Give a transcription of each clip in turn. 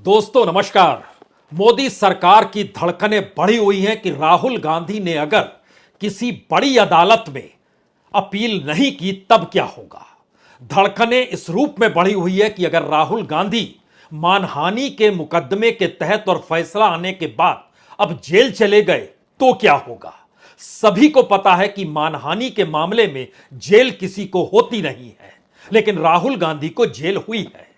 दोस्तों नमस्कार। मोदी सरकार की धड़कनें बढ़ी हुई हैं कि राहुल गांधी ने अगर किसी बड़ी अदालत में अपील नहीं की तब क्या होगा। धड़कनें इस रूप में बढ़ी हुई है कि अगर राहुल गांधी मानहानि के मुकदमे के तहत और फैसला आने के बाद अब जेल चले गए तो क्या होगा। सभी को पता है कि मानहानि के मामले में जेल किसी को होती नहीं है, लेकिन राहुल गांधी को जेल हुई है।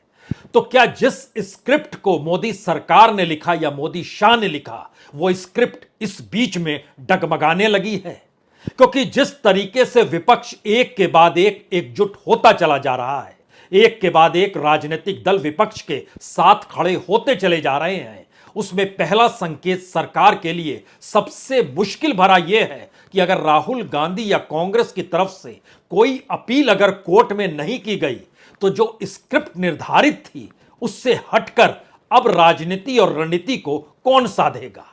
तो क्या जिस स्क्रिप्ट को मोदी सरकार ने लिखा या मोदी शाह ने लिखा, वो स्क्रिप्ट इस बीच में डगमगाने लगी है? क्योंकि जिस तरीके से विपक्ष एक के बाद एक एकजुट होता चला जा रहा है, एक के बाद एक राजनीतिक दल विपक्ष के साथ खड़े होते चले जा रहे हैं, उसमें पहला संकेत सरकार के लिए सबसे मुश्किल भरा यह है कि अगर राहुल गांधी या कांग्रेस की तरफ से कोई अपील अगर कोर्ट में नहीं की गई तो जो स्क्रिप्ट निर्धारित थी उससे हटकर अब राजनीति और रणनीति को कौन साधेगा।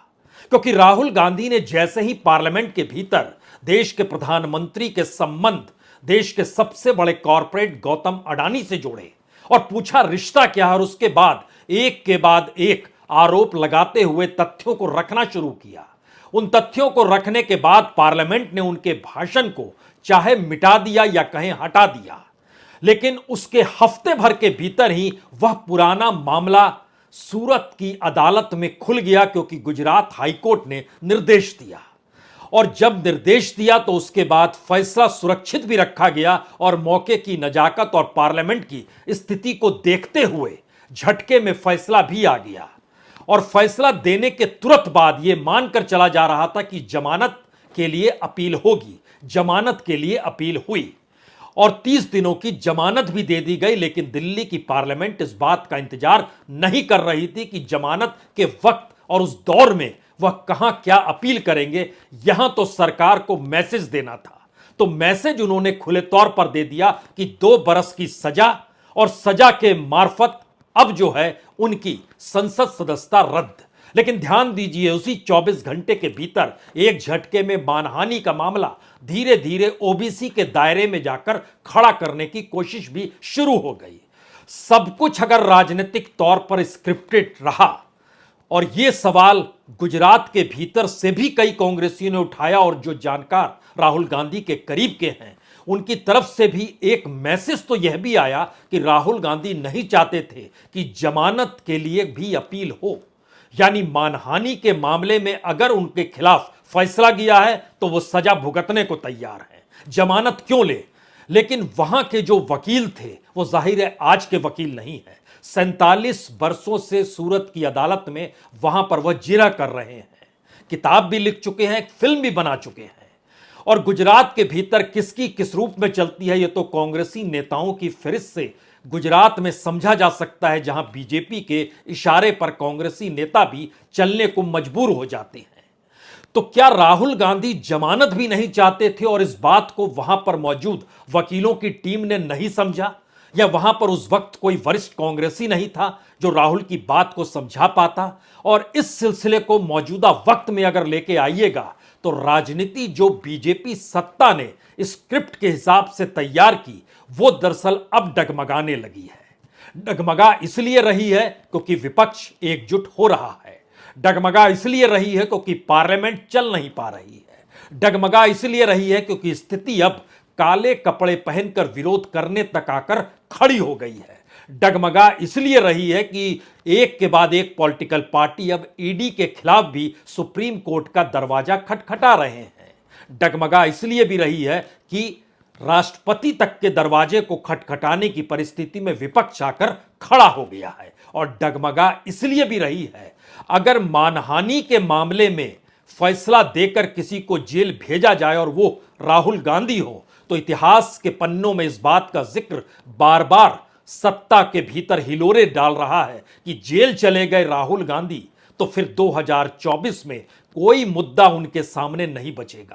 क्योंकि राहुल गांधी ने जैसे ही पार्लियामेंट के भीतर देश के प्रधानमंत्री के संबंध देश के सबसे बड़े कॉरपोरेट गौतम अडानी से जोड़े और पूछा रिश्ता क्या है, और उसके बाद एक आरोप लगाते हुए तथ्यों को रखना शुरू किया। उन तथ्यों को रखने के बाद पार्लियामेंट ने उनके भाषण को चाहे मिटा दिया या कहें हटा दिया, लेकिन उसके हफ्ते भर के भीतर ही वह पुराना मामला सूरत की अदालत में खुल गया, क्योंकि गुजरात हाईकोर्ट ने निर्देश दिया। और जब निर्देश दिया तो उसके बाद फैसला सुरक्षित भी रखा गया और मौके की नजाकत और पार्लियामेंट की स्थिति को देखते हुए झटके में फैसला भी आ गया। और फैसला देने के तुरंत बाद यह मानकर चला जा रहा था कि जमानत के लिए अपील होगी। जमानत के लिए अपील हुई और 30 दिनों की जमानत भी दे दी गई, लेकिन दिल्ली की पार्लियामेंट इस बात का इंतजार नहीं कर रही थी कि जमानत के वक्त और उस दौर में वह कहां क्या अपील करेंगे। यहां तो सरकार को मैसेज देना था, तो मैसेज उन्होंने खुले तौर पर दे दिया कि 2 बरस की सजा और सजा के मार्फत अब जो है उनकी संसद सदस्यता रद्द। लेकिन ध्यान दीजिए, उसी 24 घंटे के भीतर एक झटके में मानहानि का मामला धीरे धीरे ओबीसी के दायरे में जाकर खड़ा करने की कोशिश भी शुरू हो गई। सब कुछ अगर राजनीतिक तौर पर स्क्रिप्टेड रहा, और यह सवाल गुजरात के भीतर से भी कई कांग्रेसियों ने उठाया और जो जानकार राहुल गांधी के करीब के हैं उनकी तरफ से भी एक मैसेज तो यह भी आया कि राहुल गांधी नहीं चाहते थे कि जमानत के लिए भी अपील हो। यानी मानहानि के मामले में अगर उनके खिलाफ फैसला गया है तो वो सजा भुगतने को तैयार हैं, जमानत क्यों ले। लेकिन वहां के जो वकील थे वो जाहिर है आज के वकील नहीं है। 47 वर्षों से सूरत की अदालत में वहां पर वह जिरह कर रहे हैं, किताब भी लिख चुके हैं, फिल्म भी बना चुके हैं। और गुजरात के भीतर किसकी किस रूप में चलती है, यह तो कांग्रेसी नेताओं की फिरिस्त से गुजरात में समझा जा सकता है, जहां बीजेपी के इशारे पर कांग्रेसी नेता भी चलने को मजबूर हो जाते हैं। तो क्या राहुल गांधी जमानत भी नहीं चाहते थे और इस बात को वहां पर मौजूद वकीलों की टीम ने नहीं समझा, या वहां पर उस वक्त कोई वरिष्ठ कांग्रेसी नहीं था जो राहुल की बात को समझा पाता। और इस सिलसिले को मौजूदा वक्त में अगर लेके आइएगा तो राजनीति जो बीजेपी सत्ता ने स्क्रिप्ट के हिसाब से तैयार की वो दरअसल अब डगमगाने लगी है। डगमगा इसलिए रही है क्योंकि विपक्ष एकजुट हो रहा है, डगमगा इसलिए रही है क्योंकि पार्लियामेंट चल नहीं पा रही है, डगमगा इसलिए रही है क्योंकि स्थिति अब काले कपड़े पहनकर विरोध करने तक आकर खड़ी हो गई है, डगमगा इसलिए रही है कि एक के बाद एक पॉलिटिकल पार्टी अब ईडी के खिलाफ भी सुप्रीम कोर्ट का दरवाजा खटखटा रहे हैं, डगमगा इसलिए भी रही है कि राष्ट्रपति तक के दरवाजे को खटखटाने की परिस्थिति में विपक्ष आकर खड़ा हो गया है, और डगमगा इसलिए भी रही है अगर मानहानि के मामले में फैसला देकर किसी को जेल भेजा जाए और वो राहुल गांधी हो, तो इतिहास के पन्नों में इस बात का जिक्र बार बार सत्ता के भीतर हिलोरे डाल रहा है कि जेल चले गए राहुल गांधी तो फिर 2024 में कोई मुद्दा उनके सामने नहीं बचेगा।